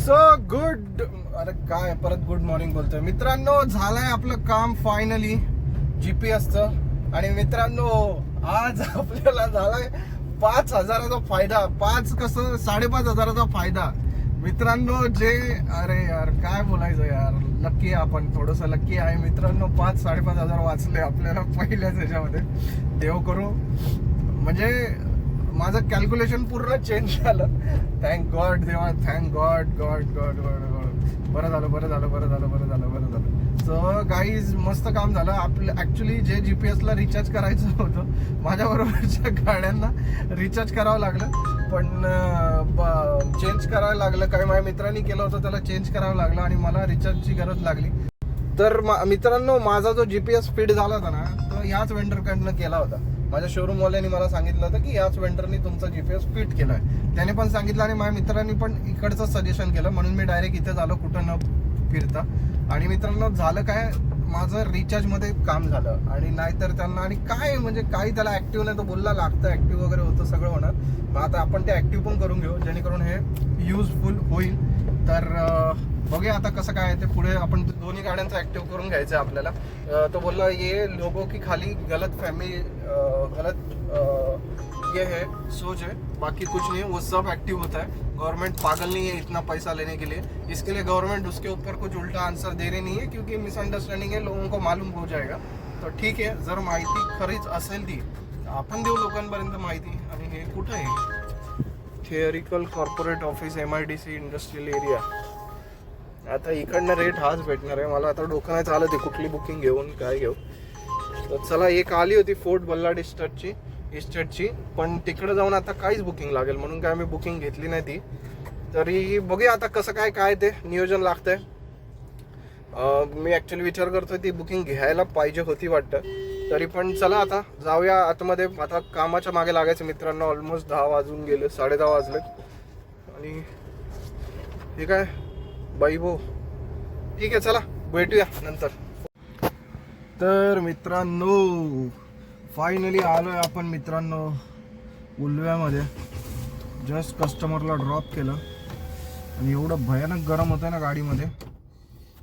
So good. अरे काय परत गुड मॉर्निंग बोलतोय मित्रांनो. झालंय आपलं काम फायनली जीपीएसचं. आणि मित्रांनो आज आपल्याला झालाय 5,000चा फायदा. 5,500चा फायदा मित्रांनो. जे अरे यार काय बोलायचं यार. लकी आपण थोडंसं लकी आहे मित्रांनो. 5,000-5,500 वाचले आपल्याला पहिल्याच ह्याच्यामध्ये. देव करू म्हणजे माझं कॅल्क्युलेशन पूर्ण चेंज झालं. थँक गॉड देवा. Thank God God God God God. बरं झालं. सो गाईज मस्त काम झालं आपलं. ऍक्च्युली जे जीपीएसला रिचार्ज करायचं होतं माझ्याबरोबरच्या गाड्यांना रिचार्ज करावं लागलं. पण चेंज करावं लागलं. काय माझ्या मित्रांनी केलं होतं त्याला चेंज करावं लागलं आणि मला रिचार्जची गरज लागली. तर मित्रांनो माझा जो जीपीएस फिट झाला होता ना तो ह्याच वेंडरकडनं केला होता. माझ्या शोरूमवाल्याने मला सांगितलं होतं की याच वेंडरनी तुमचा जीपीएस फिट केलाय. त्याने पण सांगितलं आणि माझ्या मित्रांनी पण इकडचं सजेशन केलं. म्हणून मी डायरेक्ट इथे झालो कुठं न फिरता. आणि मित्रांनो झालं काय माझं रिचार्जमध्ये काम झालं. आणि नाहीतर त्यांना आणि काय म्हणजे काही त्याला ऍक्टिव्ह नाही तो बोलला लागतं ऍक्टिव्ह वगैरे होतं सगळं होणार. मग आता आपण ते ऍक्टिव्ह पण करून घेऊ जेणेकरून हे युजफुल होईल. तर बघूया आता कसं काय ते पुढे. आपण दोन्ही गाड्यांचं ऍक्टिव्ह करून घ्यायचं आहे आपल्याला. तो बोलला ये लोगों की खाली गलत ये है सोच है बाकी कुछ नहीं. वो सब एक्टिव होता है. गवर्नमेंट पागल नहीं है इतना पैसा लेने के लिए. इसके लिए गवर्नमेंट उसके ऊपर कुछ उल्टा आंसर दे रही नहीं है क्योंकि मिसअंडरस्टँडिंग है. लोगों को मालूम हो जाएगा. तर ठीक आहे. जर माहिती खरीच असेल ती आपण देऊ लोकांपर्यंत माहिती. आणि हे कुठं आहे theoretical corporate office MIDC industrial area. आता इकडनं रेट हाच भेटणार आहे. मला आता डोकं नाही चालत आहे कुठली बुकिंग घेऊन काय घेऊ. तर चला एक आली होती फोर्ट बल्लाड इस्टेटची पण तिकडे जाऊन आता काहीच बुकिंग लागेल म्हणून काय आम्ही बुकिंग घेतली नाही ती. तरी बघूया आता कसं काय ते नियोजन लागतंय. मी ॲक्च्युली विचार करतोय ती बुकिंग घ्यायला पाहिजे होती वाटतं. तरी पण चला आता जाऊया आतमध्ये. आता कामाच्या मागे लागायचं मित्रांनो. ऑलमोस्ट 10 वाजून गेले. 10:30 वाजलेत. आणि हे काय बाई भो ठीक आहे चला भेटूया नंतर. तर मित्रांनो फायनली आलोय आपण मित्रांनो उल्व्यामध्ये. जस्ट कस्टमरला ड्रॉप केलं आणि एवढं भयानक गरम होतं ना गाडीमध्ये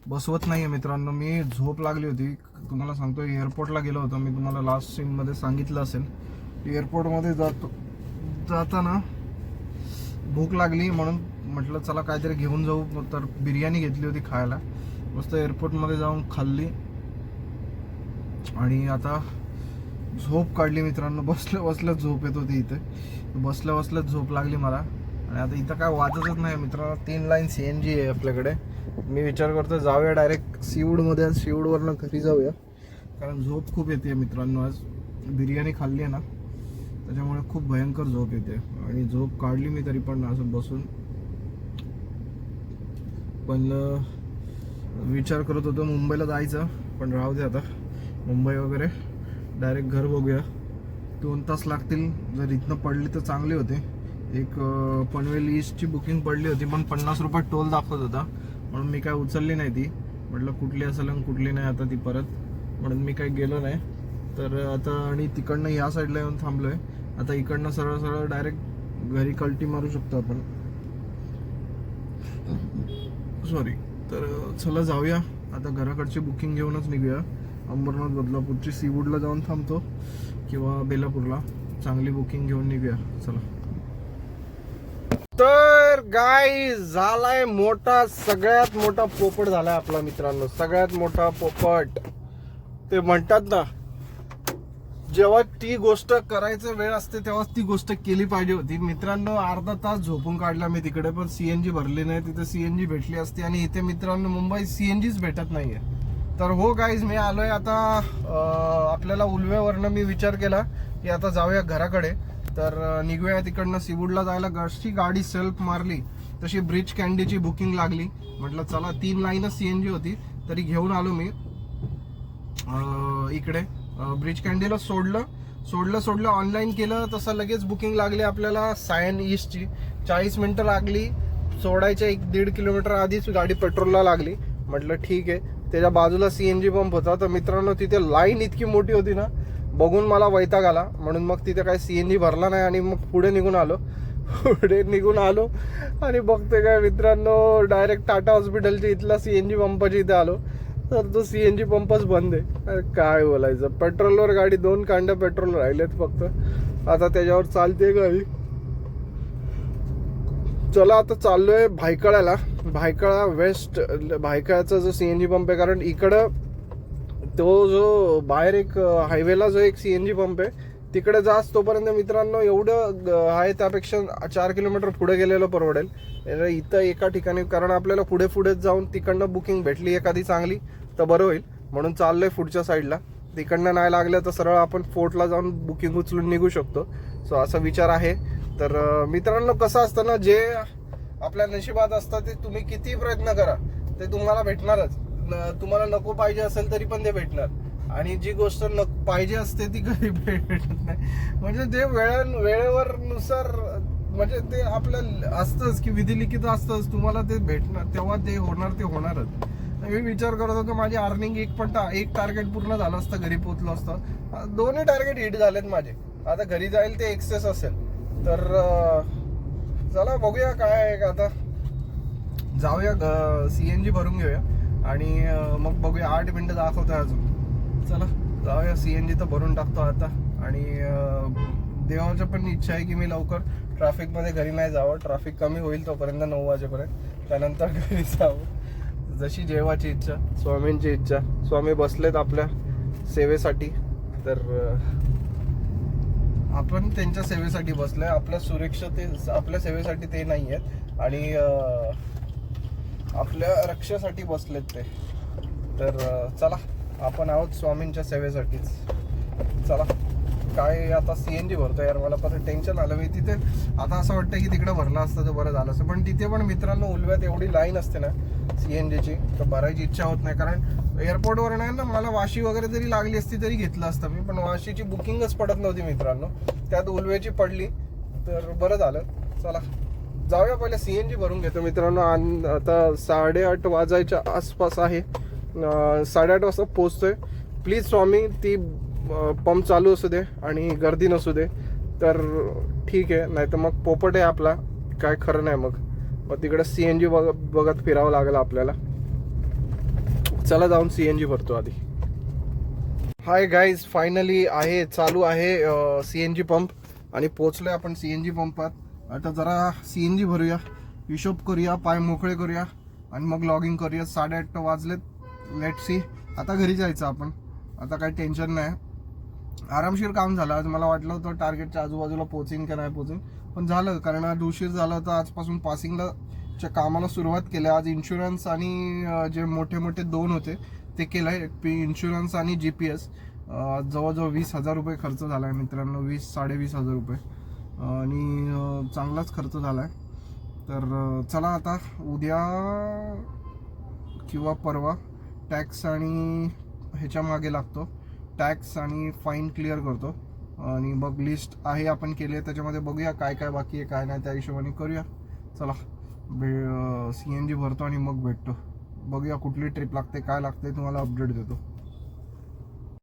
बसवत नाही आहे मित्रांनो. मी झोप लागली होती तुम्हाला सांगतो. एअरपोर्टला गेलो होतो मी तुम्हाला लास्ट सीनमध्ये सांगितलं असेल. एअरपोर्टमध्ये जाताना भूक लागली म्हणून म्हटलं चला काहीतरी घेऊन जाऊ. तर बिर्याणी घेतली होती खायला. मस्त एअरपोर्टमध्ये जाऊन खाल्ली आणि आता झोप काढली मित्रांनो. बसल्या झोप येत होती इथे. बसल्या झोप लागली मला. आणि आता इथं काय वाजतच नाही मित्रांनो. 3 लाईन CNG आहे आपल्याकडे. मी विचार करतो जाऊया डायरेक्ट सीवूडमध्ये. आज सीवूडवरनं घरी जाऊया कारण झोप खूप येते मित्रांनो. आज बिर्याणी खाल्ली आहे ना त्याच्यामुळे खूप भयंकर झोप येते. आणि झोप काढली मी तरी पण असं बसून. पण विचार करत होतो मुंबईला जायचं पण राहू दे आता. मुंबई वगैरे डायरेक्ट घर बघूया. 2 तास लागतील. जर इथनं पडली तर चांगली होते. एक पनवेल ईस्टची बुकिंग पडली होती पण 50 रुपये टोल दाखवत होता म्हणून मी काय उचलली नाही ती. म्हटलं कुठली असेल आणि कुठली नाही आता ती परत. म्हणून मी काही गेलो नाही. तर आता आणि तिकडनं ह्या साईडला येऊन थांबलोय. आता इकडनं सरळ डायरेक्ट घरी कल्टी मारू शकतो आपण. सॉरी. तर चला जाऊया आता घराकडची बुकिंग घेऊनच निघूया. अंबरनाथ बदलापूरची सीवूडला जाऊन थांबतो किंवा बेलापूरला. चांगली बुकिंग घेऊन निघूया चला. तर गाईज झालाय मोठा सगळ्यात मोठा पोपट झालाय आपला मित्रांनो. सगळ्यात मोठा पोपट. ते म्हणतात ना जेव्हा ती गोष्ट करायचं वेळ असते तेव्हा ती गोष्ट केली पाहिजे होती मित्रांनो. अर्धा तास झोपून काढला मी तिकडे पण CNG भरली नाही. तिथे CNG भेटली असती आणि इथे मित्रांनो मुंबईत CNGच भेटत नाहीये. तर हो गाईज मी आलोय आता आपल्याला उल्व्यावरनं. मी विचार केला की आता जाऊया घराकडे. तर निघूया तिकडनं सीवूडला जायला. जशी गाडी सेल्फ मारली तशी ब्रिज कँडीची बुकिंग लागली. म्हटलं चला 3 लाईनच CNG होती तरी घेऊन आलो मी इकडे. ब्रिज कँडीला सोडलं ऑनलाईन केलं तसं लगेच बुकिंग लागली आपल्याला. सायन ईस्टची 40 मिनिटं लागली. सोडायच्या 1-1.5 किलोमीटर आधीच गाडी पेट्रोलला लागली. म्हटलं ठीक आहे. त्याच्या बाजूला CNG पंप होता. तर मित्रांनो तिथे लाईन इतकी मोठी होती ना बघून मला वैताग आला. म्हणून मग तिथे काही CNG भरला नाही आणि मग पुढे निघून आलो. पुढे निघून आलो आणि बघते काय मित्रांनो, डायरेक्ट टाटा हॉस्पिटलच्या इथला CNG पंपाच्या इथे आलो, तर तो CNG पंपच बंद आहे. अरे काय बोलायचं, पेट्रोलवर गाडी 2 कांड्या पेट्रोल राहिलेत फक्त, आता त्याच्यावर चालते गाडी. चला आता चाललोय भायखळ्याला. भायखळा वेस्ट, भायखळ्याचा जो CNG पंप आहे, कारण इकडं तो जो बाहेर एक हायवेला जो एक CNG पंप आहे तिकडे जास तोपर्यंत मित्रांनो एवढं आहे, त्यापेक्षा 4 किलोमीटर पुढे गेलेलं परवडेल. इथं एका ठिकाणी, कारण आपल्याला पुढे पुढेच जाऊन तिकडनं बुकिंग भेटली एखादी चांगली तर बरं होईल, म्हणून चाललोय पुढच्या साईडला. तिकडनं नाही लागलं तर सरळ आपण फोर्टला जाऊन बुकिंग उचलून निघू शकतो. सो असा विचार आहे. तर मित्रांनो कसं असतं ना, जे आपल्या नशिबात असतं ते तुम्ही किती प्रयत्न करा ते तुम्हाला भेटणारच. तुम्हाला नको पाहिजे असेल तरी पण ते भेटणार, आणि जी गोष्ट पाहिजे असते ती कधी भेटत नाही. म्हणजे ते वेळेवर नुसार, म्हणजे ते आपल्या असतंच की विधिलिखित असतंच, तुम्हाला ते भेटणार तेव्हा ते होणार, ते होणारच. मी विचार करत होतो माझी अर्निंग एक टार्गेट पूर्ण झालं असतं, घरी पोहोचलो असतं. 2 टार्गेट हिट झालेत माझे. आता घरी जाईल ते एक्सेस असेल. तर चला बघूया काय आहे. आता जाऊया CNG भरून घेऊया आणि मग बघूया. 8 मिनिटं दाखवतोय अजून. चला जाऊया, CNG तर भरून टाकतो आता. आणि देवाच्या पण इच्छा आहे की मी लवकर ट्रॅफिकमध्ये घरी नाही जावं. ट्रॅफिक कमी होईल तोपर्यंत 9 वाजेपर्यंत, त्यानंतर घरी जावं. जशी देवाची इच्छा, स्वामींची इच्छा. स्वामी बसलेत आपल्या सेवेसाठी, तर आपण त्यांच्या सेवेसाठी बसलोय. आपल्या सेवेसाठी ते नाही आहेत, आणि आपल्या रक्षेसाठी बसलेत ते. तर चला, आपण आहोत स्वामींच्या सेवेसाठीच. चला, काय आता CNG भरतो यार, मला पण टेन्शन आलं. मी तिथे आता असं वाटतं की तिकडे भरला असतं तर बरं झालं असतं, पण तिथे पण मित्रांनो उलव्यात एवढी लाईन असते ना CNGची, तर भरायची इच्छा होत नाही. कारण एअरपोर्टवर नाही ना, मला वाशी वगैरे जरी लागली असती तरी घेतलं असतं मी, पण वाशीची बुकिंगच पडत नव्हती मित्रांनो, त्यात उलव्याची पडली, तर बरं झालं. चला जाऊया, पहिले CNG भरून घेतो मित्रांनो. आता 8:30 वाजायच्या आसपास आहे. 8:30 वाजता पोचतोय. प्लीज स्वामी, ती पंप चालू असू दे आणि गर्दी नसू दे तर ठीक आहे, नाही तर मग पोपट आहे आपला, काय खरं नाही. मग तिकडे CNG बघत फिरावं लागेल आपल्याला. चला जाऊन CNG भरतो आधी. हाय गाईज, फायनली चालू आहे CNG पंप, आणि पोचलोय आपण CNG पंपात. आता जरा CNG भरूया, हिशोब करूया, पाय मोकळे करूया आणि मग लॉगिंग करूया. 8:30 वाजलेत. Let's see. आता घरी जायचं आपण. आता काही टेन्शन नाही, आरामशीर काम झालं. आज मला वाटलं होतं टार्गेटच्या आजूबाजूला पोचीन का नाही पोचीन, पण झालं, कारण आज उशीर झाला होता. आजपासून पासिंगच्या कामाला सुरुवात केली. आज इन्शुरन्स आणि जे मोठे 2 होते ते केलं आहे. इन्शुरन्स आणि GPS. जवळजवळ 20,000 रुपये खर्च झाला आहे मित्रांनो. 20,000-20,500 रुपये, आणि चांगलाच खर्च झाला आहे. तर चला आता उद्या किंवा परवा टॅक्स आणि ह्याच्या मागे लागतो. टॅक्स आणि फाईन क्लिअर करतो, आणि मग लिस्ट आहे आपण केली आहे, त्याच्यामध्ये बघूया काय काय बाकी आहे काय नाही, त्या हिशोबाने करूया. चला CNG भरतो आणि मग भेटतो. बघूया कुठली ट्रिप लागते, काय लागते, तुम्हाला अपडेट देतो.